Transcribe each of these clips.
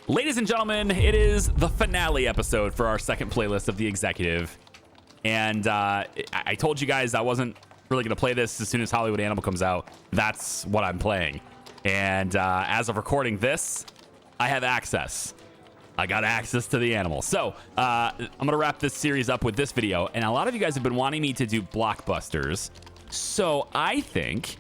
Ladies and gentlemen, it is the finale episode for our second playlist of The Executive. And I told you guys I wasn't really going to play this as soon as Hollywood Animal comes out. That's what I'm playing. And as of recording this, I have access. I got access to the animal. So I'm going to wrap this series up with this video. And a lot of you guys have been wanting me to do blockbusters. So I think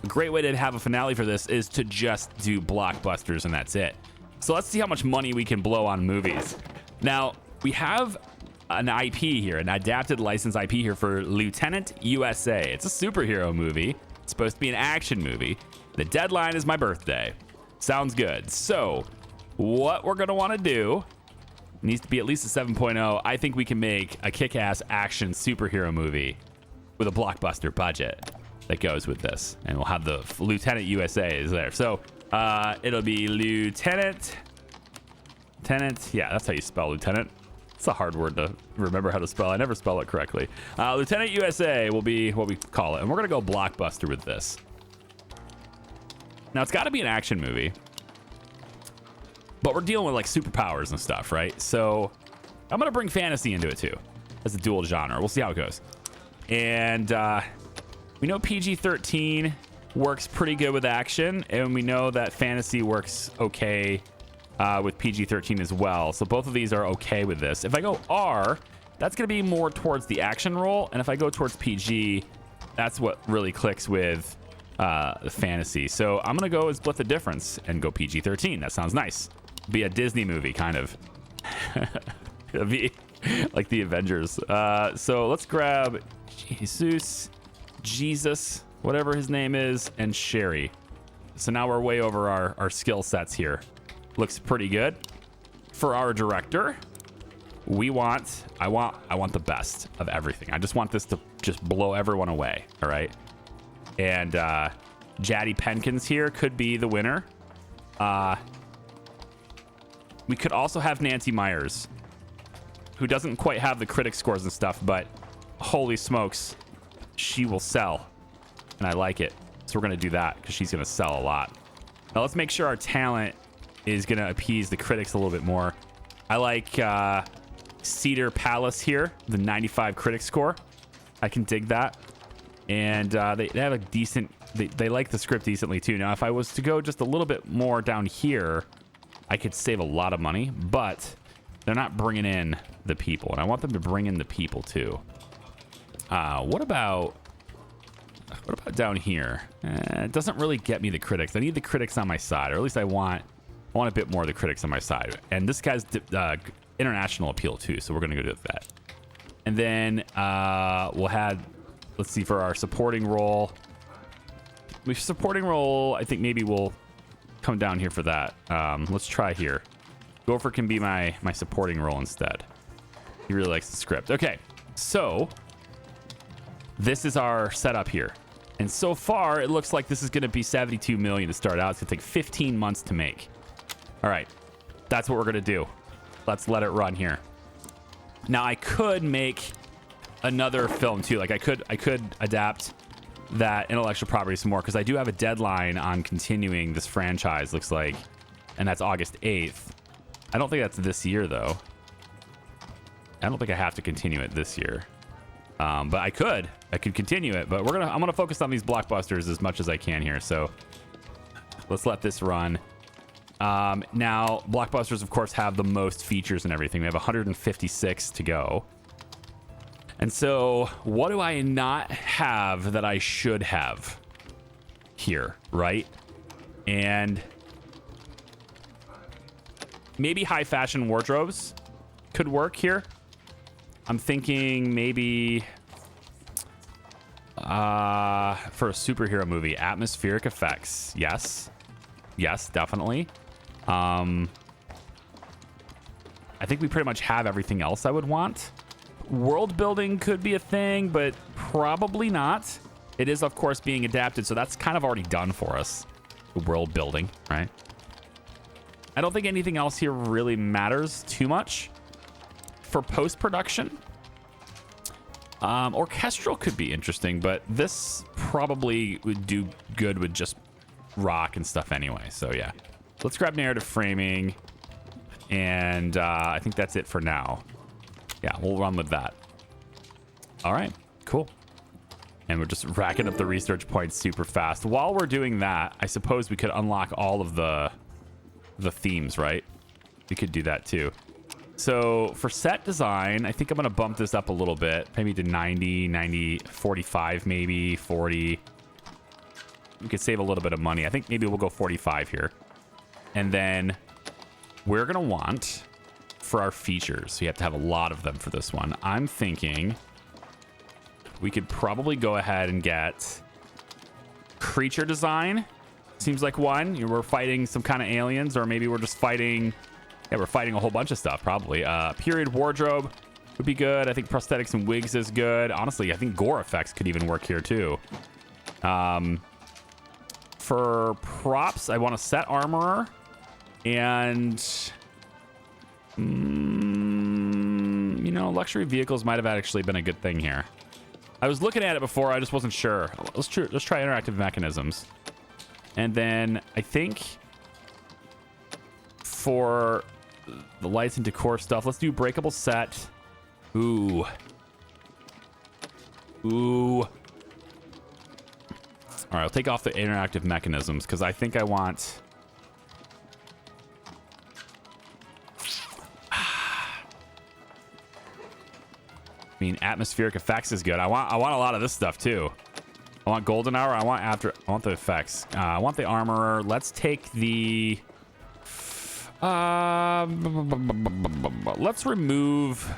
a great way to have a finale for this is to just do blockbusters, and that's it. So let's see how much money we can blow on movies. Now, we have an IP here, an adapted license IP here for Lieutenant USA. It's a superhero movie. It's supposed to be an action movie. The deadline is my birthday. Sounds good. So what we're going to want to do needs to be at least a 7.0. I think we can make a kick-ass action superhero movie with a blockbuster budget that goes with this. And we'll have the Lieutenant USA is there. So it'll be Lieutenant. Yeah, that's how you spell Lieutenant. It's a hard word to remember how to spell. I never spell it correctly. Lieutenant USA will be what we call it. And we're going to go blockbuster with this. Now, it's got to be an action movie. But we're dealing with like superpowers and stuff, right? So I'm going to bring fantasy into it too as a dual genre. We'll see how it goes. And we know PG-13 works pretty good with action, and we know that fantasy works okay with PG-13 as well. So both of these are okay with this. If I go R, that's going to be more towards the action role, and if I go towards PG, that's what really clicks with the fantasy. So I'm going to go and split the difference and go PG-13. That sounds nice. Be a Disney movie, kind of. It'll be like the Avengers. So let's grab Jesus, whatever his name is, and Sherry. So now we're way over our skill sets here. Looks pretty good. For our director, I want the best of everything. I just want this to just blow everyone away. All right. And Jaddy Penkins here could be the winner. We could also have Nancy Meyers, who doesn't quite have the critic scores and stuff, but holy smokes, she will sell. And I like it. So we're going to do that because she's going to sell a lot. Now let's make sure our talent is going to appease the critics a little bit more. I like Cedar Palace here, the 95 critic score. I can dig that. And they have a decent, they like the script decently too. Now, if I was to go just a little bit more down here, I could save a lot of money, but they're not bringing in the people. And I want them to bring in the people too. What about down here? It doesn't really get me the critics. I need the critics on my side, or at least I want a bit more of the critics on my side. And this guy's international appeal too, so we're gonna go do that. And then we'll have, let's see, for our supporting role. Supporting role, I think maybe we'll come down here for that. Let's try here. Gopher can be my supporting role instead. He really likes the script. Okay, so this is our setup here. And so far, it looks like this is going to be 72 million to start out. It's going to take 15 months to make. All right, that's what we're going to do. Let's let it run here. Now, I could make another film too. Like I could adapt that intellectual property some more, because I do have a deadline on continuing this franchise, looks like, and that's August 8th. I don't think that's this year though. I don't think I have to continue it this year. But I could continue it, but I'm gonna focus on these blockbusters as much as I can here. So let's let this run. Now blockbusters, of course, have the most features and everything. We have 156 to go. And so what do I not have that I should have here, right? And maybe high fashion wardrobes could work here. I'm thinking maybe for a superhero movie, atmospheric effects. Yes, definitely. I think we pretty much have everything else I would want. World building could be a thing, but probably not. It is, of course, being adapted, so that's kind of already done for us. The world building, right? I don't think anything else here really matters too much. For post-production, orchestral could be interesting, but this probably would do good with just rock and stuff anyway. So yeah, let's grab narrative framing. And I think that's it for now. Yeah, we'll run with that. All right, cool. And we're just racking up the research points super fast. While we're doing that, I suppose we could unlock all of the themes, right? We could do that too. So for set design, I think I'm going to bump this up a little bit. Maybe to 90, 90, 45, maybe 40. We could save a little bit of money. I think maybe we'll go 45 here. And then we're going to want for our features. So you have to have a lot of them for this one. I'm thinking we could probably go ahead and get creature design. Seems like one. You know, we're fighting some kind of aliens, or maybe we're just fighting... Yeah, we're fighting a whole bunch of stuff, probably. Period wardrobe would be good. I think prosthetics and wigs is good. Honestly, I think gore effects could even work here, too. For props, I want a set armorer. And... you know, luxury vehicles might have actually been a good thing here. I was looking at it before. I just wasn't sure. Let's try interactive mechanisms. And then I think for the lights and decor stuff, let's do breakable set. Ooh. Ooh. All right, I'll take off the interactive mechanisms because I think I want... I mean, atmospheric effects is good. I want a lot of this stuff too. I want golden hour. I want the effects. I want the armorer. Let's take the... let's remove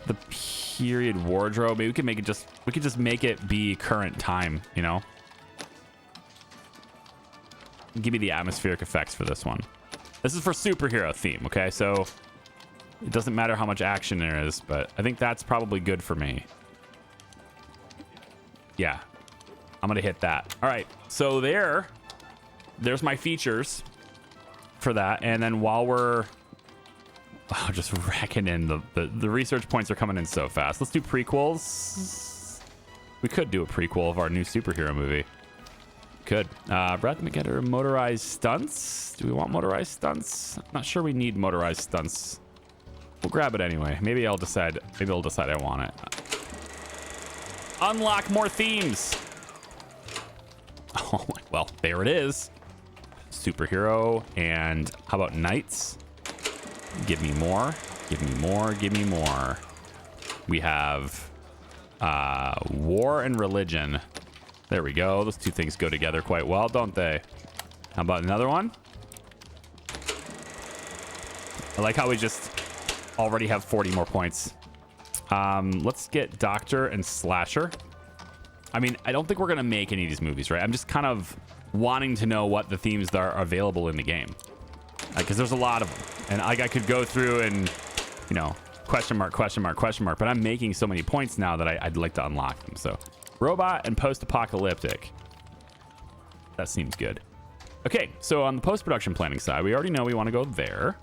the period wardrobe. Maybe we can make it just... We could just make it be current time, you know? Give me the atmospheric effects for this one. This is for superhero theme, okay? So it doesn't matter how much action there is, but I think that's probably good for me. Yeah, I'm gonna hit that. All right, so there's my features for that. And then while we're just racking in the research points are coming in so fast. Let's do prequels. We could do a prequel of our new superhero movie. Could. Brad McGetter, motorized stunts. Do we want motorized stunts? I'm not sure we need motorized stunts. We'll grab it anyway. Maybe I'll decide I want it. Unlock more themes. Oh, well, there it is. Superhero. And how about knights? Give me more. Give me more. Give me more. We have war and religion. There we go. Those two things go together quite well, don't they? How about another one? I like how we just already have 40 more points. Let's get Doctor and Slasher. I mean, I don't think we're going to make any of these movies, right? I'm just kind of wanting to know what the themes that are available in the game. Because there's a lot of them. And I could go through and, you know, question mark, question mark, question mark. But I'm making so many points now that I'd like to unlock them. So robot and post-apocalyptic. That seems good. Okay, so on the post-production planning side, we already know we want to go there.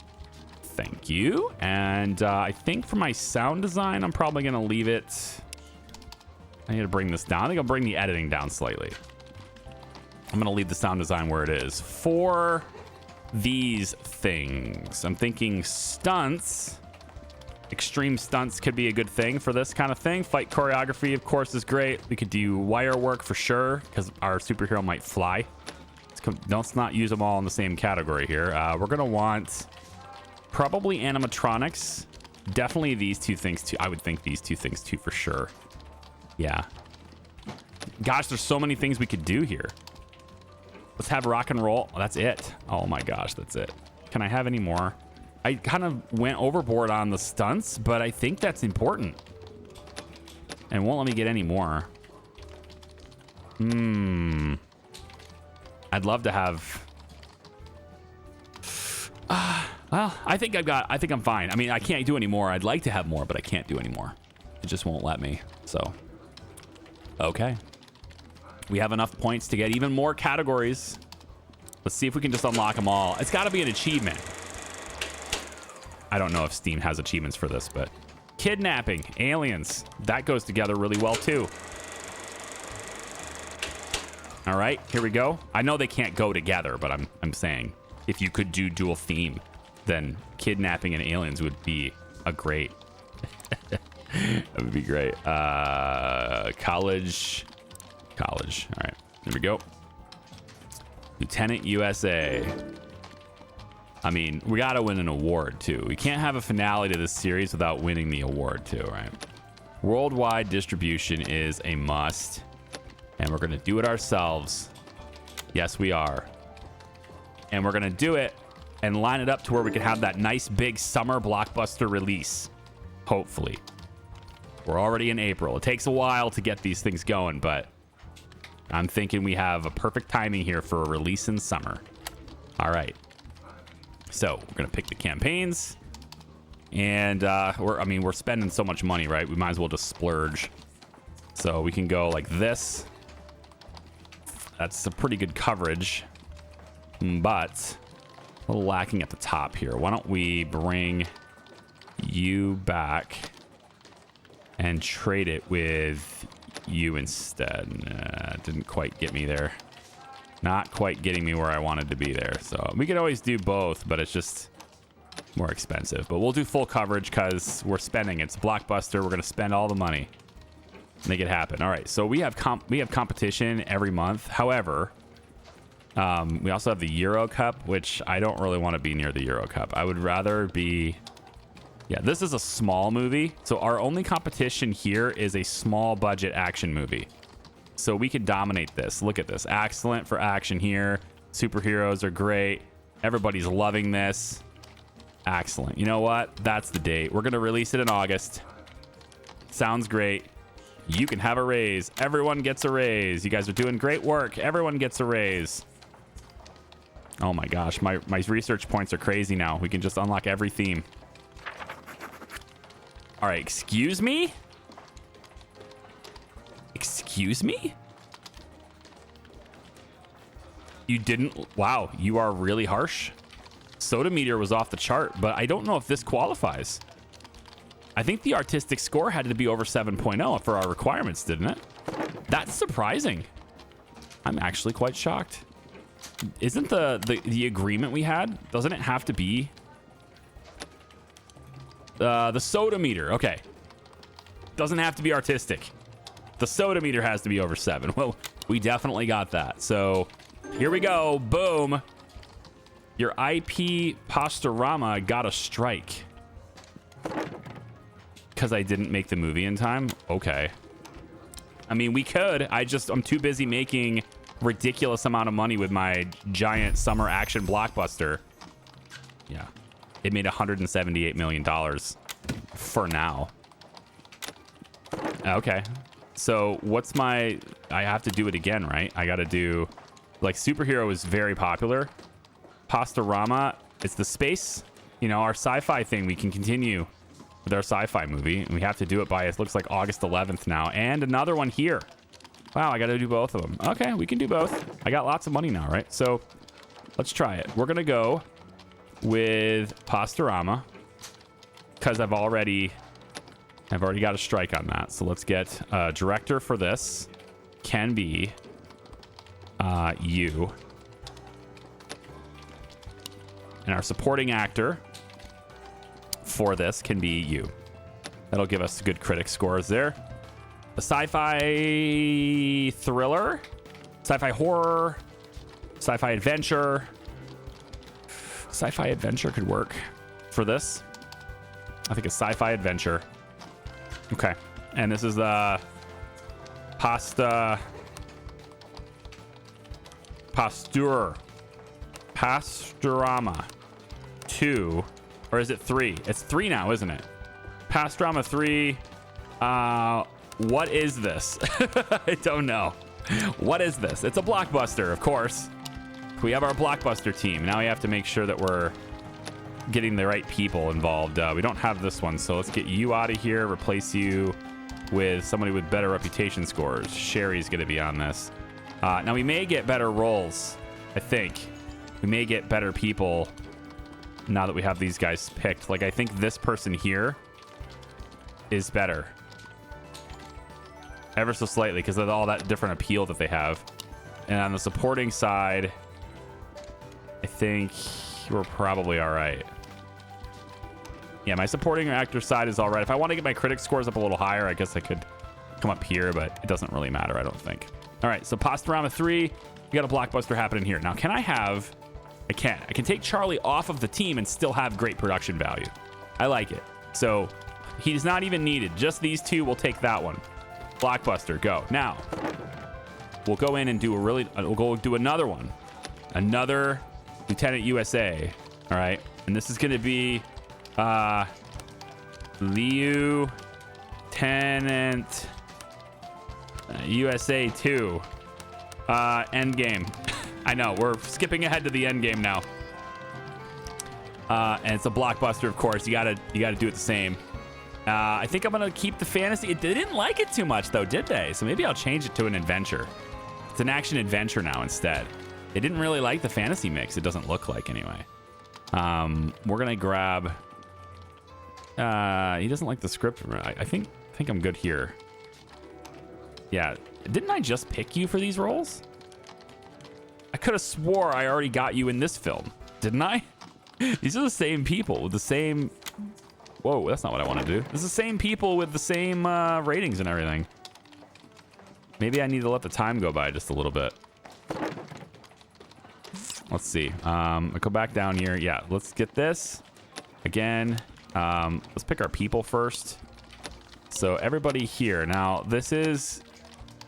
Thank you. And I think for my sound design, I'm probably going to leave it. I need to bring this down. I think I'll bring the editing down slightly. I'm going to leave the sound design where it is. For these things, I'm thinking stunts. Extreme stunts could be a good thing for this kind of thing. Fight choreography, of course, is great. We could do wire work for sure because our superhero might fly. Let's not use them all in the same category here. We're going to want probably animatronics. Definitely these two things too. I would think these two things too for sure. Yeah. Gosh, there's so many things we could do here. Let's have rock and roll. Oh, that's it. Oh my gosh, that's it. Can I have any more? I kind of went overboard on the stunts, but I think that's important. And won't let me get any more. I'd love to have... well, I think I'm fine. I mean, I can't do any more. I'd like to have more, but I can't do any more. It just won't let me. So, okay. We have enough points to get even more categories. Let's see if we can just unlock them all. It's got to be an achievement. I don't know if Steam has achievements for this, but kidnapping, aliens, that goes together really well too. All right, here we go. I know they can't go together, but I'm saying if you could do dual theme, then kidnapping and aliens would be a great. That would be great. College. All right, there we go. Lieutenant USA. I mean, we got to win an award too. We can't have a finale to this series without winning the award too, right? Worldwide distribution is a must, and we're going to do it ourselves. Yes, we are. And we're going to do it and line it up to where we can have that nice big summer blockbuster release. Hopefully. We're already in April. It takes a while to get these things going, but I'm thinking we have a perfect timing here for a release in summer. All right. So we're going to pick the campaigns. And we're spending so much money, right? We might as well just splurge. So we can go like this. That's a pretty good coverage, but a little lacking at the top here. Why don't we bring you back and trade it with you instead? Didn't quite get me there. Not quite getting me where I wanted to be there. So we could always do both, but it's just more expensive. But we'll do full coverage because we're spending. It's Blockbuster. We're going to spend all the money. Make it happen. All right, so we have competition every month. However, we also have the Euro Cup, which I don't really want to be near the Euro Cup. I would rather be... Yeah, this is a small movie. So our only competition here is a small budget action movie. So we can dominate this. Look at this. Excellent for action here. Superheroes are great. Everybody's loving this. Excellent. You know what? That's the date. We're going to release it in August. Sounds great. You can have a raise. Everyone gets a raise. You guys are doing great work. Everyone gets a raise. Oh my gosh. My research points are crazy now. We can just unlock every theme. All right. Excuse me? Excuse me? You didn't... Wow. You are really harsh. Soda meter was off the chart, but I don't know if this qualifies. I think the artistic score had to be over 7.0 for our requirements, didn't it? That's surprising. I'm actually quite shocked. Isn't the agreement we had, doesn't it have to be the soda meter? Okay. Doesn't have to be artistic. The soda meter has to be over 7. Well, we definitely got that. So here we go. Boom. Your IP Posturama got a strike. Because I didn't make the movie in time? Okay. I mean, we could. I'm too busy making ridiculous amount of money with my giant summer action blockbuster. Yeah. It made $178 million for now. Okay. So what's I have to do it again, right? I got to do... Like, superhero is very popular. Posturama, it's the space. You know, our sci-fi thing, we can continue with our sci-fi movie. And we have to do it by, it looks like August 11th now. And another one here. Wow, I got to do both of them. Okay, we can do both. I got lots of money now, right? So let's try it. We're going to go with Posturama because I've already got a strike on that. So let's get a director for this. Can be you. And our supporting actor for this can be you. That'll give us good critic scores there. A sci-fi thriller, sci-fi horror, sci-fi adventure. Sci-fi adventure could work for this. I think a sci-fi adventure. Okay. And this is the Pasturama 2, or is it 3? It's 3 now, isn't it? Pasturama 3. What is this? I don't know. What is this? It's a blockbuster, of course. We have our blockbuster team. Now we have to make sure that we're getting the right people involved. We don't have this one, so let's get you out of here. Replace you with somebody with better reputation scores. Sherry's going to be on this. Now we may get better roles. I think we may get better people now that we have these guys picked. Like, I think this person here is better. Ever so slightly because of all that different appeal that they have. And on the supporting side, I think we're probably all right. Yeah, my supporting actor side is all right. If I want to get my critic scores up a little higher, I guess I could come up here, but it doesn't really matter, I don't think. All right, so Pastorama 3, we got a blockbuster happening here. Now, can I have... I can take Charlie off of the team and still have great production value. I like it. So he's not even needed. Just these two, we'll take that one. Blockbuster, go. Now, we'll go in and do we'll go do another one. Another Lieutenant USA. All right. And this is going to be Lieutenant USA 2. End game. I know, we're skipping ahead to the end game now. And it's a blockbuster, of course. You gotta do it the same. I think I'm gonna keep the fantasy. They didn't like it too much though, did they? So maybe I'll change it to an adventure. It's an action adventure now instead. They didn't really like the fantasy mix. It doesn't look like anyway. We're gonna grab. He doesn't like the script. I think I'm good here. Yeah, didn't I just pick you for these roles? I could have swore I already got you in this film, didn't I? These are the same people with the same... Whoa, that's not what I want to do. This is the same people with the same ratings and everything. Maybe I need to let the time go by just a little bit. Let's see. I go back down here. Yeah, let's get this. Again, let's pick our people first. So everybody here. Now, this is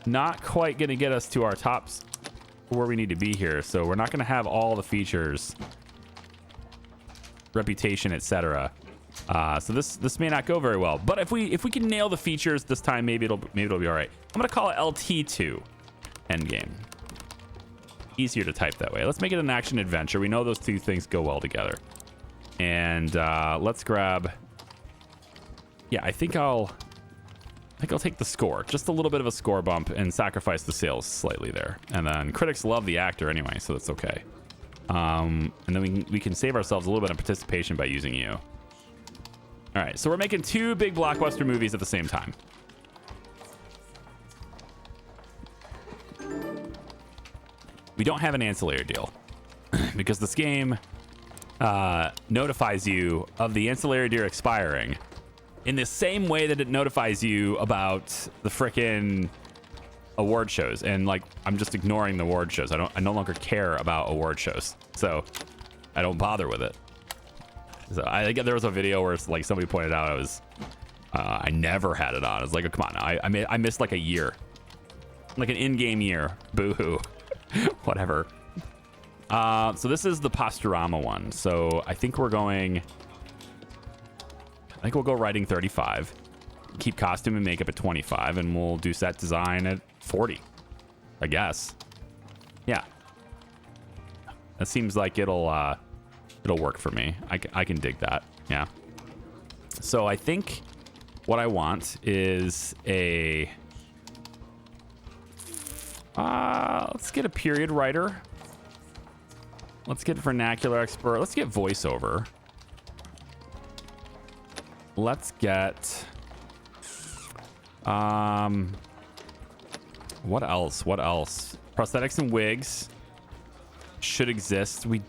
not quite going to get us to our tops where we need to be here. So we're not going to have all the features, reputation, etc. So this may not go very well, but if we can nail the features this time, maybe it'll be all right. I'm gonna call it LT2 endgame. Easier to type that way. Let's make it an action adventure. We know those two things go well together. And let's grab. Yeah, I think I'll take the score, just a little bit of a score bump, and sacrifice the sales slightly there. And then critics love the actor anyway, so that's okay. And then we can save ourselves a little bit of participation by using you. All right, so we're making two big blockbuster movies at the same time. We don't have an ancillary deal because this game notifies you of the ancillary deal expiring in the same way that it notifies you about the frickin' award shows. And like, I'm just ignoring the award shows. I no longer care about award shows, so I don't bother with it. So I think there was a video where it's like somebody pointed out I never had it on. I was like, oh, come on, I missed like a year, like an in-game year. Boo-hoo. Whatever. So this is the Pastorama one. So I think we'll go writing 35, keep costume and makeup at 25, and we'll do set design at 40, I guess. Yeah. That seems like it'll work for me. I can dig that. Yeah. So I think what I want is a let's get a period writer. Let's get vernacular expert. Let's get voiceover. Let's get what else? Prosthetics and wigs should exist. We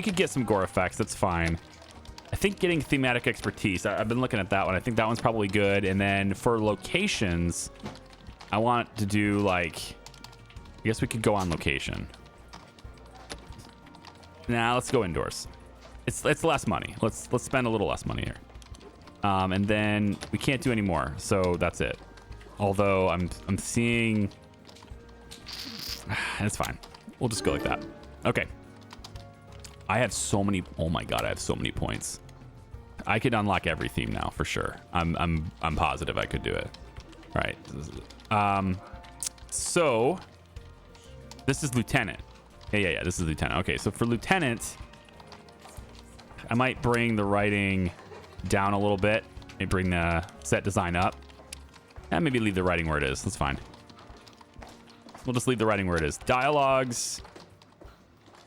could get some gore effects. That's fine. I think getting thematic expertise. I've been looking at that one. I think that one's probably good. And then for locations, I want to do like, I guess we could go on location. Nah, let's go indoors. It's less money. Let's spend a little less money here. And then we can't do any more. So that's it. Although I'm seeing, it's fine. We'll just go like that. Okay. I have so many. Oh my god, I have so many points. I could unlock every theme now for sure. I'm positive I could do it. All right. So this is Lieutenant. Yeah. This is Lieutenant. Okay, so for Lieutenant, I might bring the writing down a little bit. Maybe bring the set design up. And maybe leave the writing where it is. That's fine. We'll just leave the writing where it is. Dialogues.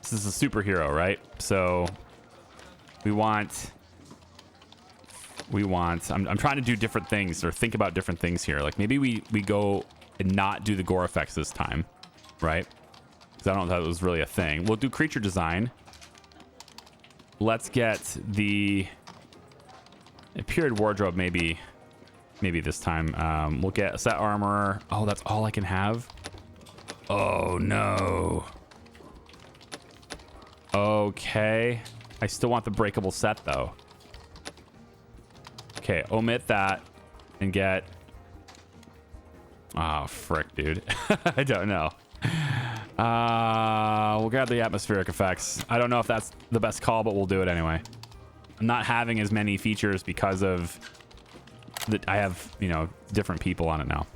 This is a superhero, right? So we want I'm trying to do different things or think about different things here. Like maybe we go and not do the gore effects this time, right? Because I don't know if that was really a thing. We'll do creature design. let's get the period wardrobe. Maybe this time. We'll get set armor. Oh, that's all I can have. Oh no. Okay. I still want the breakable set though. Okay, omit that and get... Oh, frick, dude. I don't know. We'll grab the atmospheric effects. I don't know if that's the best call, but we'll do it anyway. I'm not having as many features because of that. I have, you know, different people on it now.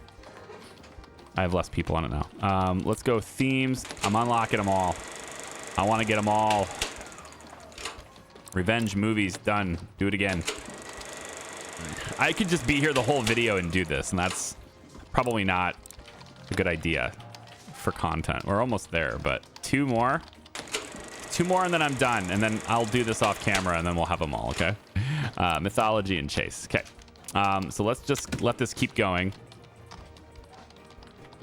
I have less people on it now. Let's go themes. I'm unlocking them all. I want to get them all. Revenge movies done. Do it again. I could just be here the whole video and do this, and that's probably not a good idea for content. We're almost there, but two more and then I'm done, and then I'll do this off camera and then we'll have them all. Okay. Mythology and chase. Okay. So let's just let this keep going.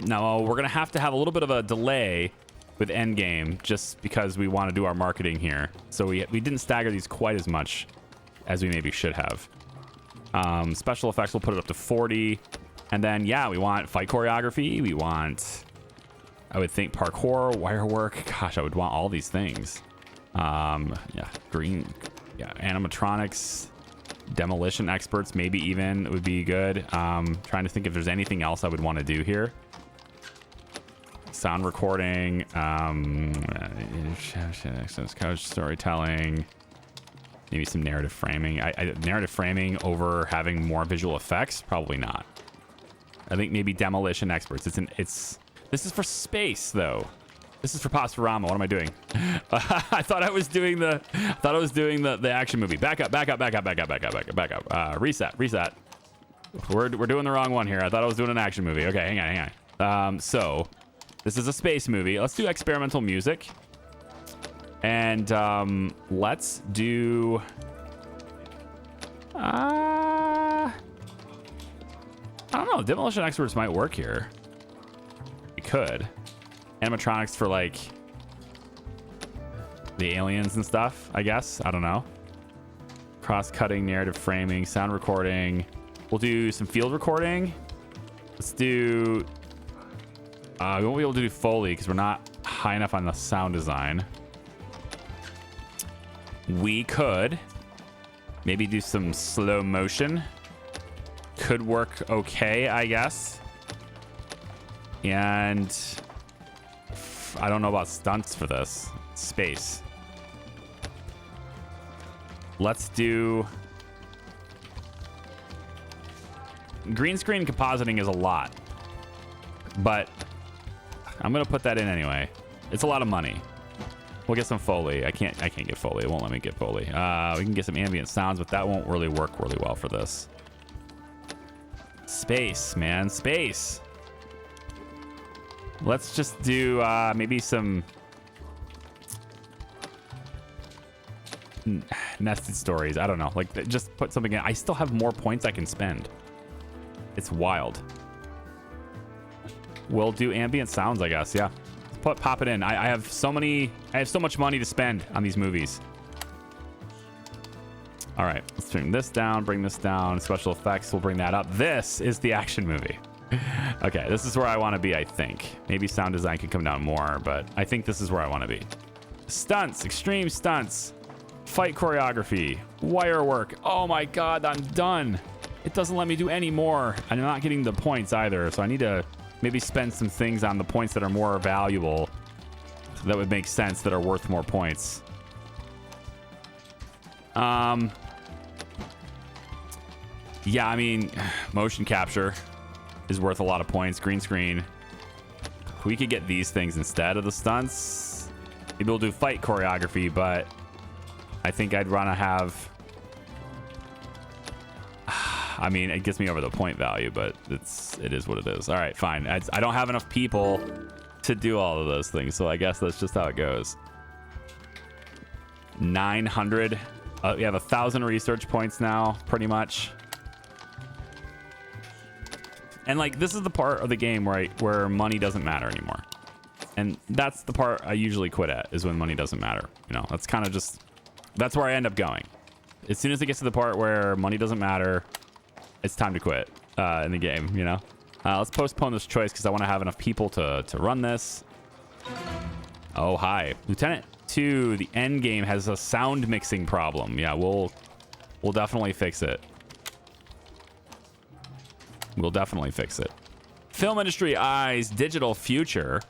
Now we're gonna have a little bit of a delay with endgame just because we want to do our marketing here, so we didn't stagger these quite as much as we maybe should have. Special effects, we'll put it up to 40. And then, yeah, we want fight choreography. We want, I would think, parkour, wire work. Gosh, I would want all these things. Yeah, animatronics, demolition experts, maybe even would be good. Trying to think if there's anything else I would want to do here. Sound recording, coach storytelling. Maybe some narrative framing. Narrative framing over having more visual effects? Probably not. I think maybe demolition experts. This is for space though. This is for Pastorama. What am I doing? I thought I was doing the action movie. Back up. Reset. We're doing the wrong one here. I thought I was doing an action movie. Okay, hang on. So this is a space movie. Let's do experimental music. And let's do I don't know, demolition experts might work here. We could. Animatronics for like the aliens and stuff, I guess. I don't know. Cross-cutting, narrative framing, sound recording. We'll do some field recording. Let's do we won't be able to do Foley because we're not high enough on the sound design. We could maybe do some slow motion. Could work okay, I guess. And I don't know about stunts for this. Space. Let's do... Green screen compositing is a lot. But I'm going to put that in anyway. It's a lot of money. We'll get some Foley. I can't get Foley. It won't let me get Foley. We can get some ambient sounds, but that won't really work really well for this. Space, man. Space. Let's just do maybe some nested stories. I don't know. Like, just put something in. I still have more points I can spend. It's wild. We'll do ambient sounds, I guess. Yeah. Pop it in. I have so much money to spend on these movies. All right, let's bring this down, bring this down. Special effects, we'll bring that up. This is the action movie. Okay, this is where I want to be, I think. Maybe sound design could come down more, but I think this is where I want to be. Stunts, extreme stunts, fight choreography, wire work. Oh my God, I'm done. It doesn't let me do any more. I'm not getting the points either, so I need to maybe spend some things on the points that are more valuable, that would make sense, that are worth more points. Yeah, I mean, motion capture is worth a lot of points. Green screen. We could get these things instead of the stunts. Maybe we'll do fight choreography, but I think I'd want to have... I mean, it gets me over the point value, but it is what it is. All right, fine. I don't have enough people to do all of those things, so I guess that's just how it goes. 900. We have 1,000 research points now, pretty much. And like, this is the part of the game where money doesn't matter anymore. And that's the part I usually quit at, is when money doesn't matter. You know, that's kind of just That's where I end up going. As soon as it gets to the part where money doesn't matter, it's time to quit in the game, you know? Let's postpone this choice because I want to have enough people to run this. Oh, hi. Lieutenant 2, the end game has a sound mixing problem. Yeah, we'll definitely fix it. We'll definitely fix it. Film industry eyes digital future.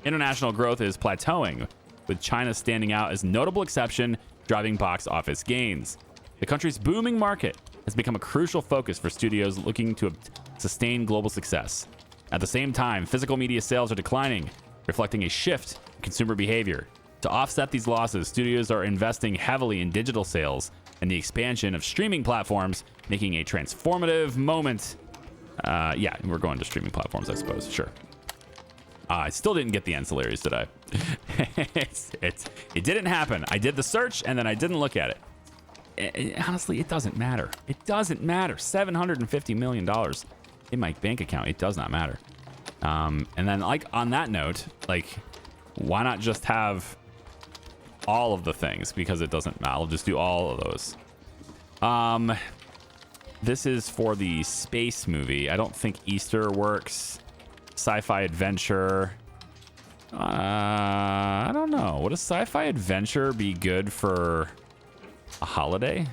International growth is plateauing, with China standing out as notable exception, driving box office gains. The country's booming market has become a crucial focus for studios looking to sustain global success. At the same time, physical media sales are declining, reflecting a shift in consumer behavior. To offset these losses, studios are investing heavily in digital sales and the expansion of streaming platforms, making a transformative moment. Yeah, we're going to streaming platforms, I suppose. Sure. I still didn't get the ancillaries, did I? It didn't happen. I did the search and then I didn't look at it. Honestly, it doesn't matter. It doesn't matter. $750 million in my bank account. It does not matter. And then, like, on that note, like, why not just have all of the things? Because it doesn't matter. I'll just do all of those. This is for the space movie. I don't think Easter works. Sci-fi adventure. I don't know. Would a sci-fi adventure be good for a holiday?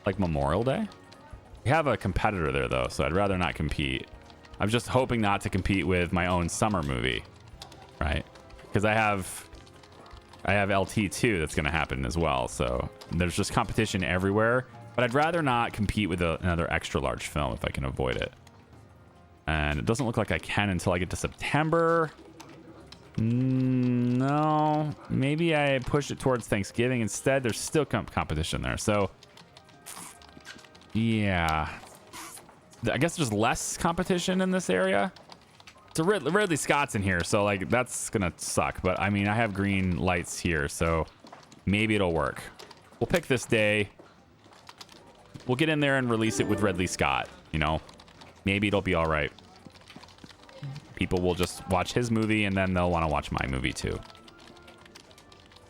Like Memorial Day? We have a competitor there, though, so I'd rather not compete. I'm just hoping not to compete with my own summer movie, right? Because I have LT2 that's going to happen as well, so there's just competition everywhere. But I'd rather not compete with another extra large film if I can avoid it. And it doesn't look like I can until I get to September. No, maybe I push it towards Thanksgiving instead. There's still competition there, so yeah. I guess there's less competition in this area. So Ridley Scott's in here, so like that's gonna suck. But I mean, I have green lights here, so maybe it'll work. We'll pick this day. We'll get in there and release it with Ridley Scott. You know, maybe it'll be all right. People will just watch his movie and then they'll want to watch my movie too.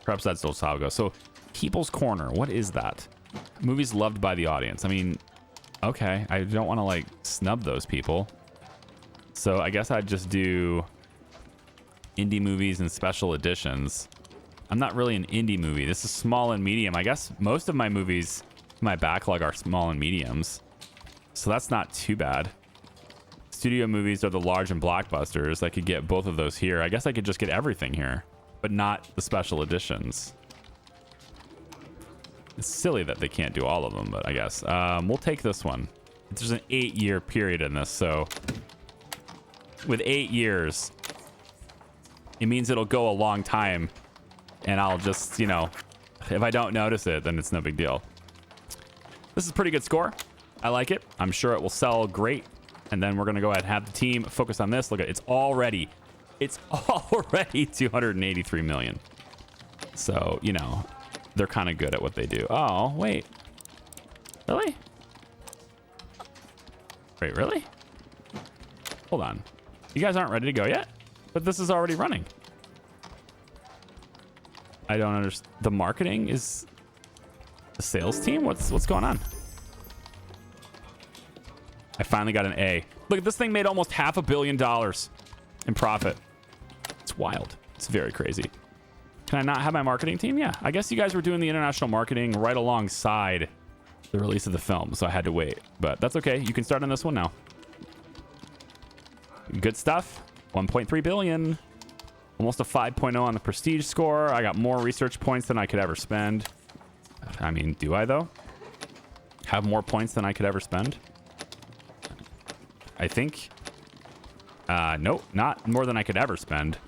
Perhaps that's still how it goes. So, People's Corner, what is that? Movies loved by the audience. I mean, okay, I don't want to like snub those people. So I guess I'd just do indie movies and special editions. I'm not really an indie movie. This is small and medium. I guess most of my movies, my backlog are small and mediums. So that's not too bad. Studio movies are the large and blockbusters. I could get both of those here. I guess I could just get everything here, but not the special editions. It's silly that they can't do all of them, but I guess. We'll take this one. There's an 8-year period in this, so with 8 years, it means it'll go a long time, and I'll just, you know, if I don't notice it, then it's no big deal. This is a pretty good score. I like it. I'm sure it will sell great. And then we're going to go ahead and have the team focus on this. Look at it. It's already 283 million. So, you know, they're kind of good at what they do. Oh, wait. Really? Wait, really? Hold on. You guys aren't ready to go yet? But this is already running. I don't understand. The marketing is the sales team? What's going on? I finally got an A. Look, this thing made almost $500 million in profit. It's wild. It's very crazy. Can I not have my marketing team? Yeah. I guess you guys were doing the international marketing right alongside the release of the film, so I had to wait. But that's okay. You can start on this one now. Good stuff. 1.3 billion. Almost a 5.0 on the prestige score. I got more research points than I could ever spend. I mean, do I, though? Have more points than I could ever spend? I think. Nope, not more than I could ever spend.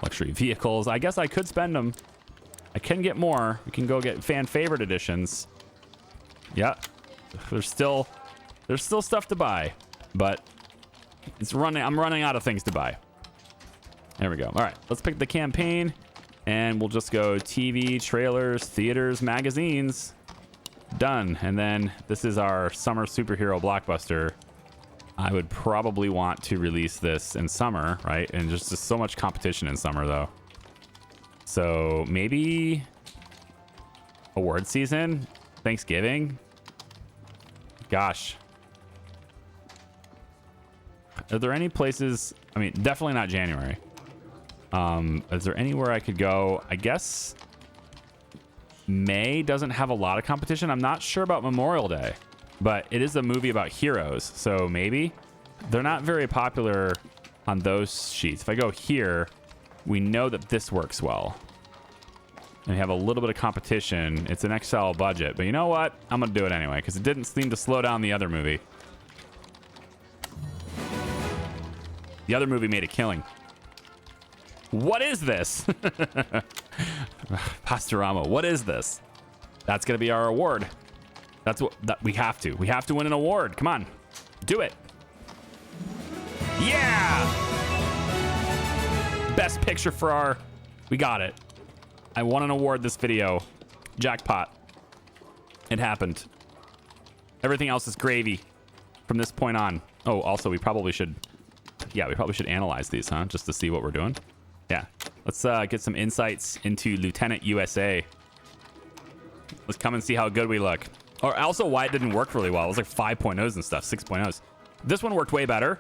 Luxury vehicles. I guess I could spend them. I can get more. We can go get fan favorite editions. Yeah. There's still stuff to buy, but it's running. I'm running out of things to buy. There we go. All right, let's pick the campaign, and we'll just go TV, trailers, theaters, magazines. Done. And then this is our summer superhero blockbuster. I would probably want to release this in summer, right? And just so much competition in summer, though. So maybe Award season? Thanksgiving? Gosh. Are there any places? I mean, definitely not January. Is there anywhere I could go? I guess May doesn't have a lot of competition. I'm not sure about Memorial Day, but it is a movie about heroes, so maybe. They're not very popular on those sheets. If I go here, we know that this works well. And we have a little bit of competition. It's an XL budget, but you know what? I'm gonna do it anyway, because it didn't seem to slow down the other movie. The other movie made a killing. What is this? Pastorama, what is this? That's gonna be our award. That's what we have to. We have to win an award. Come on, do it. Yeah! Best picture for our... We got it. I won an award this video. Jackpot. It happened. Everything else is gravy from this point on. Oh, also, we probably should... Yeah, we probably should analyze these, huh? Just to see what we're doing. Yeah. Let's get some insights into Lieutenant USA. Let's come and see how good we look. Or also why it didn't work really well. It was like 5.0s and stuff, 6.0s. This one worked way better.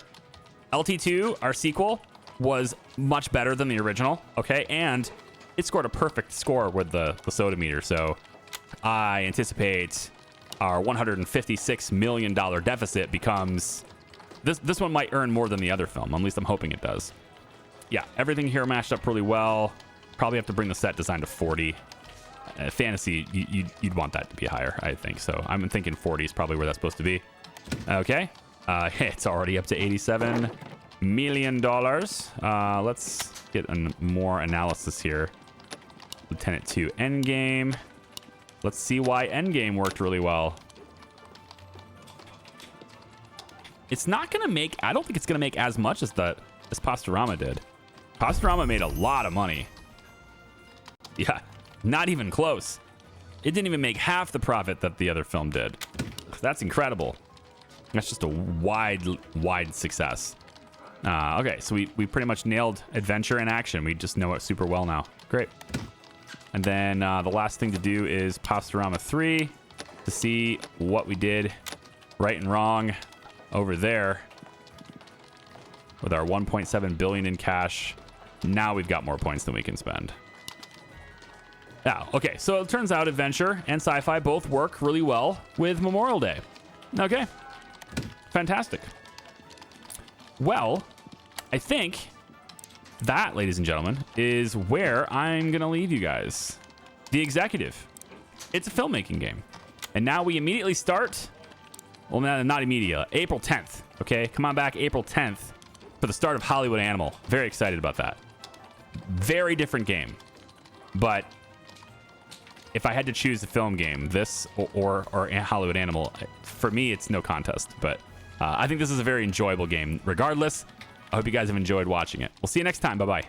LT2, our sequel, was much better than the original. Okay, and it scored a perfect score with the soda meter. So I anticipate our $156 million deficit becomes... This one might earn more than the other film. At least I'm hoping it does. Yeah, everything here matched up really well. Probably have to bring the set design to 40. Fantasy, you'd want that to be higher, I think. So I'm thinking 40 is probably where that's supposed to be. Okay. It's already up to $87 million. Let's get more analysis here. Lieutenant 2 Endgame. Let's see why Endgame worked really well. It's not going to make... I don't think it's going to make as much as Pastorama did. Pastorama made a lot of money. Yeah, not even close. It didn't even make half the profit that the other film did. That's incredible. That's just a wide success. Okay, so we pretty much nailed adventure and action. We just know it super well now. Great. And then the last thing to do is Pastorama 3 to see what we did right and wrong over there with our 1.7 billion in cash. Now we've got more points than we can spend. Now, okay, so it turns out adventure and sci-fi both work really well with Memorial Day. Okay, fantastic. Well, I think that, ladies and gentlemen, is where I'm gonna leave you guys. The Executive. It's a filmmaking game. And now we immediately start, well, not immediately, April 10th, okay? Come on back April 10th for the start of Hollywood Animal. Very excited about that. Very different game. But if I had to choose a film game, this or Hollywood Animal, for me, it's no contest. But I think this is a very enjoyable game regardless. I hope you guys have enjoyed watching it. We'll see you next time. Bye-bye.